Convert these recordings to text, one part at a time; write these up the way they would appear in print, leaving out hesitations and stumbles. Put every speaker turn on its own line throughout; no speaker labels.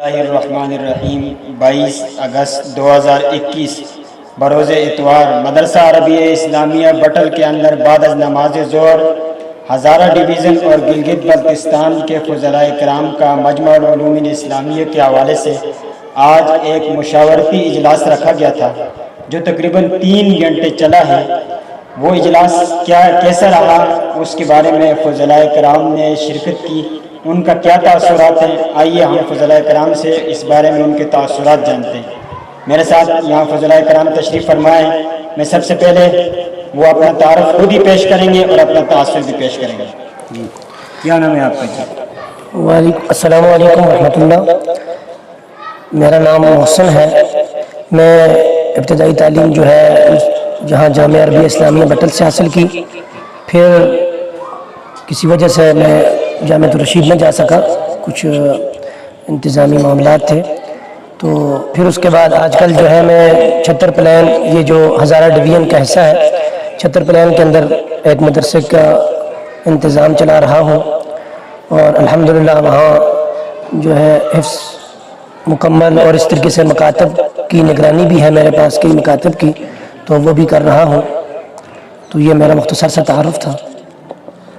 الرحمن الرحیم 22 اگست 2021 بروز اتوار مدرسہ عربیہ اسلامیہ بٹل کے اندر بعد از نماز ظہر ہزارہ ڈویژن اور گلگت بلتستان کے فضلاء کرام کا مجمع العلوم الاسلامیہ کے حوالے سے آج ایک مشاورتی اجلاس رکھا گیا تھا جو تقریباً 3 گھنٹے چلا ہے۔ وہ اجلاس کیسا رہا اس کے بارے میں فضلاء کرام نے شرکت کی، ان کا کیا تاثرات ہیں، آئیے ہم فضلاء کرام سے اس بارے میں ان کے تاثرات جانتے ہیں۔ میرے ساتھ یہاں فضلاء کرام تشریف فرمائیں۔ میں سب سے پہلے وہ اپنا تعارف خود ہی پیش کریں گے اور اپنا تاثر بھی پیش کریں گے۔ کیا نام ہے آپ کا؟ جی
السلام علیکم ورحمۃ اللہ۔ میرا نام محسن ہے۔ میں ابتدائی تعلیم جو ہے جہاں جامعہ عربیہ اسلامیہ بٹل سے حاصل کی، پھر کسی وجہ سے میں جامعہ الرشید نہ جا سکا، کچھ انتظامی معاملات تھے، تو پھر اس کے بعد آج کل جو ہے میں چھتر پلین، یہ جو ہزارہ ڈویژن کا حصہ ہے، چھتر پلین کے اندر ایک مدرسے کا انتظام چلا رہا ہوں، اور الحمدللہ وہاں جو ہے حفظ مکمل اور اس طریقے سے مکاتب کی نگرانی بھی ہے میرے پاس، کئی مکاتب کی، تو وہ بھی کر رہا ہوں۔ تو یہ میرا مختصر سا تعارف تھا۔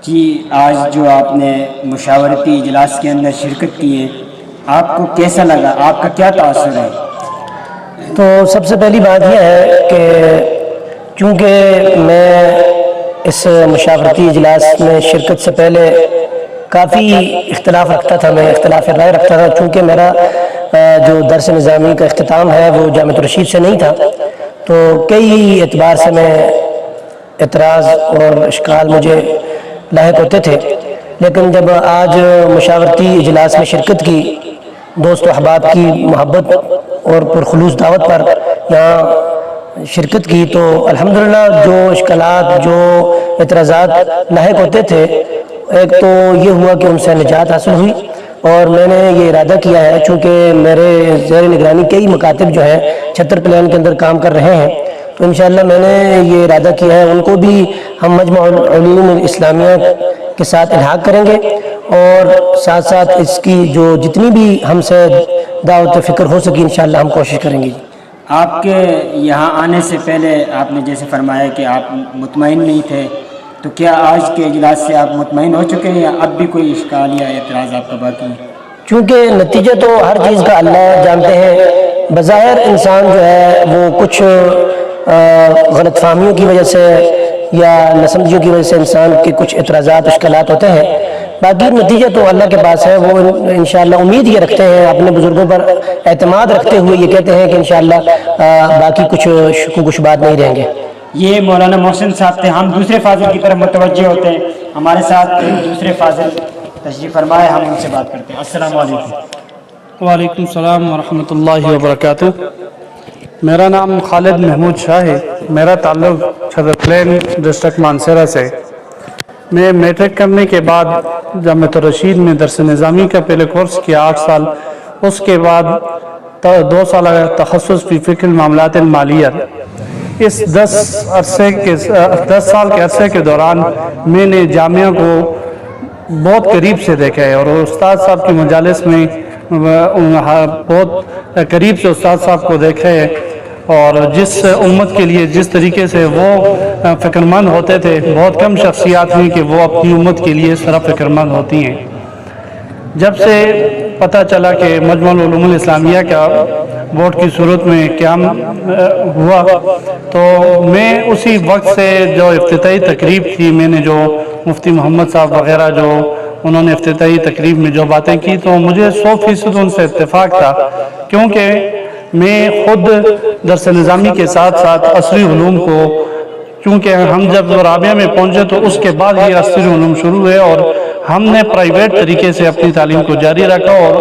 جی، آج جو آپ نے مشاورتی اجلاس کے اندر شرکت کی ہے، آپ کو کیسا لگا؟ آپ کا کیا تاثر ہے؟
تو سب سے پہلی بات یہ ہے کہ چونکہ میں اس مشاورتی اجلاس میں شرکت سے پہلے کافی اختلاف رکھتا تھا، میں اختلاف رائے رکھتا تھا، چونکہ میرا جو درس نظامی کا اختتام ہے وہ جامعہ الرشید سے نہیں تھا، تو کئی اعتبار سے میں اعتراض اور اشکال مجھے لاحق ہوتے تھے۔ لیکن جب آج مشاورتی اجلاس میں شرکت کی، دوست و احباب کی محبت اور پرخلوص دعوت پر یہاں شرکت کی، تو الحمدللہ جو اشکالات، جو اعتراضات لاحق ہوتے تھے، ایک تو یہ ہوا کہ ان سے نجات حاصل ہوئی، اور میں نے یہ ارادہ کیا ہے، چونکہ میرے زیر نگرانی کئی مکاتب جو ہیں چھتر پلین کے اندر کام کر رہے ہیں، تو انشاءاللہ میں نے یہ ارادہ کیا ہے ان کو بھی ہم مجمع العلوم الاسلامیہ کے ساتھ الحاق کریں گے، اور ساتھ ساتھ اس کی جو جتنی بھی ہم سے دعوت فکر ہو سکی انشاءاللہ ہم کوشش کریں گے۔
آپ کے یہاں آنے سے پہلے آپ نے جیسے فرمایا کہ آپ مطمئن نہیں تھے، تو کیا آج کے اجلاس سے آپ مطمئن ہو چکے ہیں یا اب بھی کوئی اشکال یا اعتراض آپ کا باقی ہے؟
چونکہ نتیجہ تو ہر چیز کا اللہ جانتے ہیں، بظاہر انسان جو ہے وہ کچھ غلط فہمیوں کی وجہ سے یا ناسمجھیوں کی وجہ سے انسان کے کچھ اعتراضات اشکالات ہوتے ہیں، باقی نتیجہ تو اللہ کے پاس ہے۔ وہ انشاءاللہ امید یہ رکھتے ہیں، اپنے بزرگوں پر اعتماد رکھتے ہوئے یہ کہتے ہیں کہ انشاءاللہ باقی کچھ شکوک و شبہات نہیں رہیں گے۔
یہ مولانا محسن صاحب تھے۔ ہم دوسرے فاضل کی طرف متوجہ ہوتے ہیں، ہمارے ساتھ دوسرے فاضل تشریف فرمائے، ہم ان سے بات کرتے ہیں۔ السلام علیکم۔
وعلیکم السلام ورحمۃ اللہ وبرکاتہ۔ میرا نام خالد محمود شاہ ہے، میرا تعلق چھتر پلین ڈسٹرکٹ مانسیرہ سے۔ میں میٹرک کرنے کے بعد جامعہ الرشید میں درس نظامی کا پہلے کورس کیا 8 سال، اس کے بعد 2 سال تخصص فی فقہ المعاملات المالیہ۔ اس 10 سال کے عرصے کے دوران میں نے جامعہ کو بہت قریب سے دیکھا ہے، اور استاد صاحب کی مجالس میں بہت قریب سے استاد صاحب کو دیکھا ہے، اور جس امت کے لیے جس طریقے سے وہ فکر مند ہوتے تھے، بہت کم شخصیات ہیں کہ وہ اپنی امت کے لیے اس طرح فکر مند ہوتی ہیں۔ جب سے پتہ چلا کہ مجمع العلوم الاسلامیہ کا ووٹ کی صورت میں قیام ہوا، تو میں اسی وقت سے جو افتتاحی تقریب تھی، میں نے جو مفتی محمد صاحب وغیرہ جو انہوں نے افتتاحی تقریب میں جو باتیں کی، تو مجھے 100% ان سے اتفاق تھا، کیونکہ میں خود درس نظامی کے ساتھ ساتھ عصری علوم کو، چونکہ ہم جب رابعہ میں پہنچے تو اس کے بعد یہ عصری علوم شروع ہوئے، اور ہم نے پرائیویٹ طریقے سے اپنی تعلیم کو جاری رکھا، اور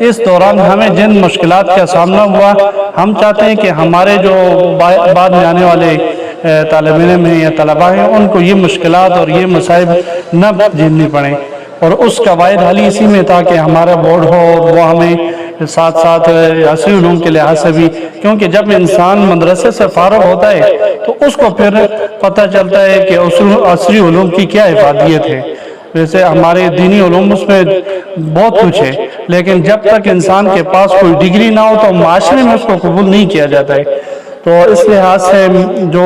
اس دوران ہمیں جن مشکلات کا سامنا ہوا، ہم چاہتے ہیں کہ ہمارے جو بعد میں آنے والے طالب علم ہیں یا طلباء ہیں، ان کو یہ مشکلات اور یہ مصائب نہ جھیلنی پڑیں، اور اس کا واحد حل اسی میں تھا کہ ہمارا بورڈ ہو، اور وہ ہمیں ساتھ ساتھ عصری علوم کے لحاظ سے بھی، کیونکہ جب انسان مدرسے سے فارغ ہوتا ہے تو اس کو پھر پتہ چلتا ہے کہ عصری علوم کی کیا افادیت ہے۔ ویسے ہمارے دینی علوم اس میں بہت کچھ ہے، لیکن جب تک انسان کے پاس کوئی ڈگری نہ ہو تو معاشرے میں اس کو قبول نہیں کیا جاتا ہے۔ تو اس لحاظ سے جو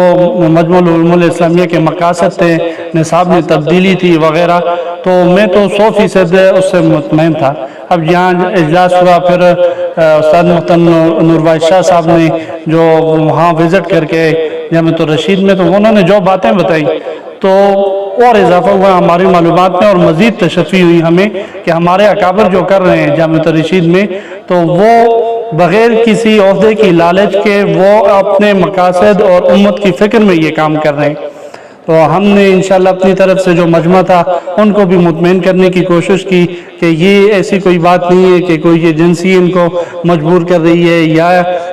مجمع العلوم الاسلامیہ کے مقاصد تھے، نصاب میں تبدیلی تھی وغیرہ، تو میں تو 100% اس سے مطمئن تھا۔ اب یہاں اجلاس ہوا، پھر استاد محترم نور بھائی شاہ صاحب نے جو وہاں وزٹ کر کے جامعۃ الرشید میں، تو انہوں نے جو باتیں بتائی تو اور اضافہ ہوا ہماری معلومات میں، اور مزید تشفی ہوئی ہمیں کہ ہمارے اکابر جو کر رہے ہیں جامعۃ الرشید میں، تو وہ بغیر کسی عہدے کی لالچ کے وہ اپنے مقاصد اور امت کی فکر میں یہ کام کر رہے ہیں۔ تو ہم نے انشاءاللہ اپنی طرف سے جو مجمع تھا ان کو بھی مطمئن کرنے کی کوشش کی کہ یہ ایسی کوئی بات نہیں ہے کہ کوئی ایجنسی ان کو مجبور کر رہی ہے یا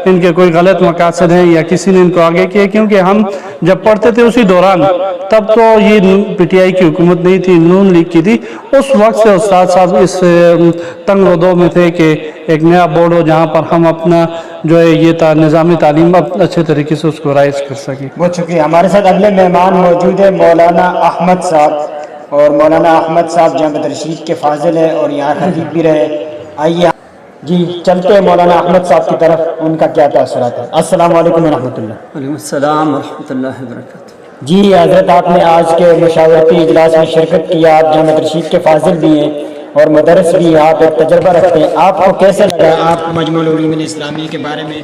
ان کے کوئی غلط مقاصد ہیں یا کسی نے ان کو آگے کیا، کیونکہ ہم جب پڑھتے تھے اسی دوران تب تو یہ پی ٹی آئی کی حکومت نہیں تھی، نون لیگ کی تھی۔ اس وقت سے استاد صاحب اس تنگ و دو میں تھے کہ ایک نیا بورڈ ہو جہاں پر ہم اپنا جو ہے یہ نظام تعلیم اچھے طریقے سے اس کو رائز کر سکیں۔
بہت شکریہ۔ ہمارے ساتھ اگلے مہمان موجود ہے مولانا احمد صاحب، اور مولانا احمد صاحب جامعۃ الرشید کے فاضل ہیں اور یہاں خطیب بھی رہے۔ آئیے جی چلتے ہیں مولانا احمد صاحب کی طرف، ان کا کیا تاثرات ہے۔ السلام علیکم ورحمۃ اللہ۔
وعلیکم السلام ورحمۃ اللہ وبرکاتہ۔
جی حضرت، آپ نے آج کے مشاورتی اجلاس میں شرکت کیا، آپ جامعۃ الرشید کے فاضل بھی ہیں اور مدرس بھی، آپ ایک تجربہ رکھتے ہیں، آپ کو کیسے لگا؟ آپ مجمع العلوم الاسلامیہ کے بارے میں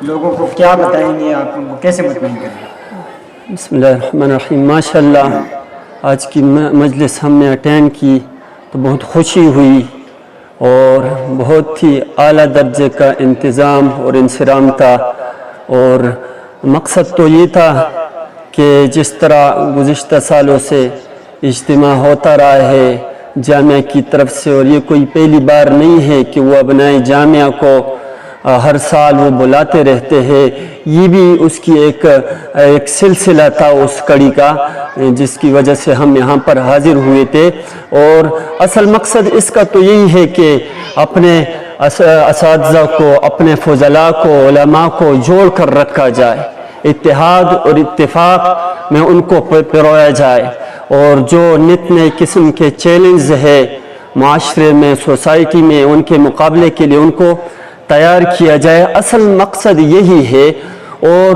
لوگوں کو کیا بتائیں گے؟ آپ ان کو کیسے مطمئن کریں گے؟
بسم اللہ الرحمن الرحیم۔ ماشاءاللہ آج کی مجلس ہم نے اٹینڈ کی تو بہت خوشی ہوئی، اور بہت ہی اعلیٰ درجے کا انتظام اور انصرام تھا، اور مقصد تو یہ تھا کہ جس طرح گزشتہ سالوں سے اجتماع ہوتا رہا ہے جامعہ کی طرف سے، اور یہ کوئی پہلی بار نہیں ہے کہ وہ ابنائے جامعہ کو ہر سال وہ بلاتے رہتے ہیں، یہ بھی اس کی ایک سلسلہ تھا اس کڑی کا، جس کی وجہ سے ہم یہاں پر حاضر ہوئے تھے۔ اور اصل مقصد اس کا تو یہی ہے کہ اپنے اساتذہ کو، اپنے فضلاء کو، علماء کو جوڑ کر رکھا جائے، اتحاد اور اتفاق میں ان کو پرویا جائے، اور جو نت نئے قسم کے چیلنج ہے معاشرے میں، سوسائٹی میں، ان کے مقابلے کے لیے ان کو تیار کیا جائے۔ اصل مقصد یہی ہے۔ اور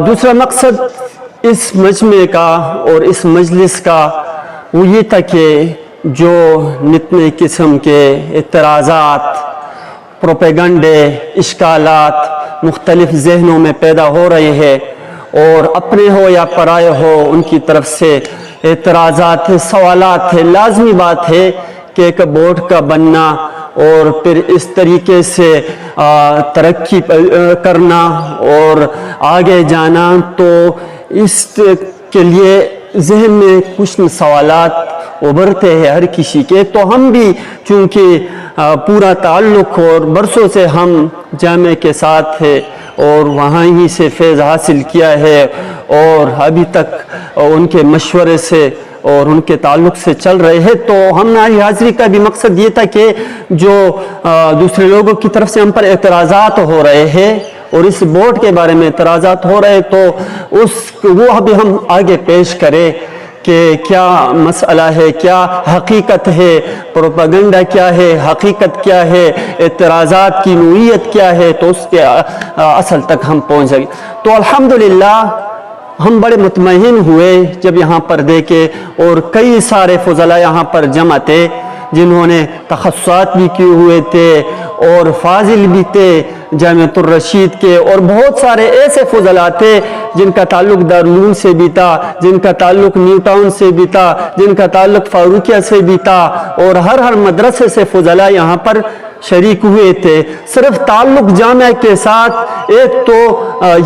دوسرا مقصد اس مجمع کا اور اس مجلس کا وہ یہ تھا کہ جو نت نئے قسم کے اعتراضات، پروپیگنڈے، اشکالات مختلف ذہنوں میں پیدا ہو رہے ہیں، اور اپنے ہو یا پرائے ہو ان کی طرف سے اعتراضات ہیں، سوالات ہیں، لازمی بات ہے کہ ایک بورڈ کا بننا اور پھر اس طریقے سے ترقی کرنا اور آگے جانا، تو اس کے لیے ذہن میں کچھ سوالات ابھرتے ہیں ہر کسی کے۔ تو ہم بھی چونکہ پورا تعلق اور برسوں سے ہم جامعہ کے ساتھ ہے اور وہاں ہی سے فیض حاصل کیا ہے، اور ابھی تک ان کے مشورے سے اور ان کے تعلق سے چل رہے ہیں، تو ہماری حاضری کا بھی مقصد یہ تھا کہ جو دوسرے لوگوں کی طرف سے ہم پر اعتراضات ہو رہے ہیں اور اس بورڈ کے بارے میں اعتراضات ہو رہے ہیں، تو وہ ابھی ہم آگے پیش کریں کہ کیا مسئلہ ہے، کیا حقیقت ہے، پروپیگنڈا کیا ہے، حقیقت کیا ہے، اعتراضات کی نوعیت کیا ہے، تو اس کے اصل تک ہم پہنچ جائیں۔ تو الحمدللہ ہم بڑے مطمئن ہوئے جب یہاں پر دیکھے، اور کئی سارے فضلاء یہاں پر جمع تھے جنہوں نے تخصصات بھی کیے ہوئے تھے اور فاضل بھی تھے جامعۃ الرشید کے، اور بہت سارے ایسے فضلاء تھے جن کا تعلق دارالعلوم سے بھی تھا، جن کا تعلق نیو ٹاؤن سے بھی تھا، جن کا تعلق فاروقیہ سے بھی تھا، اور ہر مدرسے سے فضلاء یہاں پر شریک ہوئے تھے۔ صرف تعلق جامعہ کے ساتھ ایک تو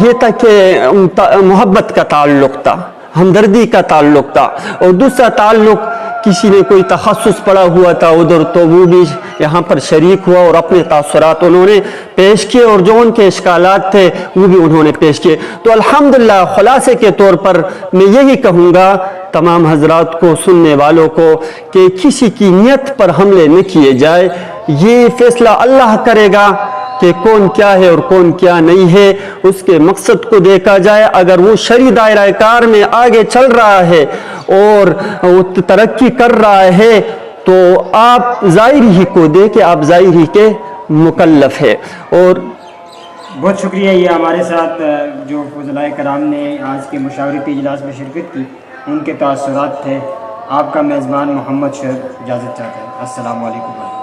یہ تھا کہ محبت کا تعلق تھا، ہمدردی کا تعلق تھا، اور دوسرا تعلق کسی نے کوئی تخصص پڑھا ہوا تھا ادھر تو وہ بھی یہاں پر شریک ہوا اور اپنے تاثرات انہوں نے پیش کیے، اور جو ان کے اشکالات تھے وہ بھی انہوں نے پیش کیے۔ تو الحمدللہ خلاصے کے طور پر میں یہی کہوں گا تمام حضرات کو، سننے والوں کو، کہ کسی کی نیت پر حملے نہ کیے جائے، یہ فیصلہ اللہ کرے گا۔ کہ کون کیا ہے اور کون کیا نہیں ہے، اس کے مقصد کو دیکھا جائے۔ اگر وہ شرعی دائرہ کار میں آگے چل رہا ہے اور وہ ترقی کر رہا ہے تو آپ ظاہری ہی کو دیکھیں، آپ ظاہری کے مکلف ہے۔ اور
بہت شکریہ یہ ہمارے ساتھ جو فضلاء کرام نے آج کے مشاورتی اجلاس میں شرکت کی، ان کے تاثرات تھے۔ آپ کا میزبان محمد شعیب اجازت چاہتا ہے۔ السلام علیکم۔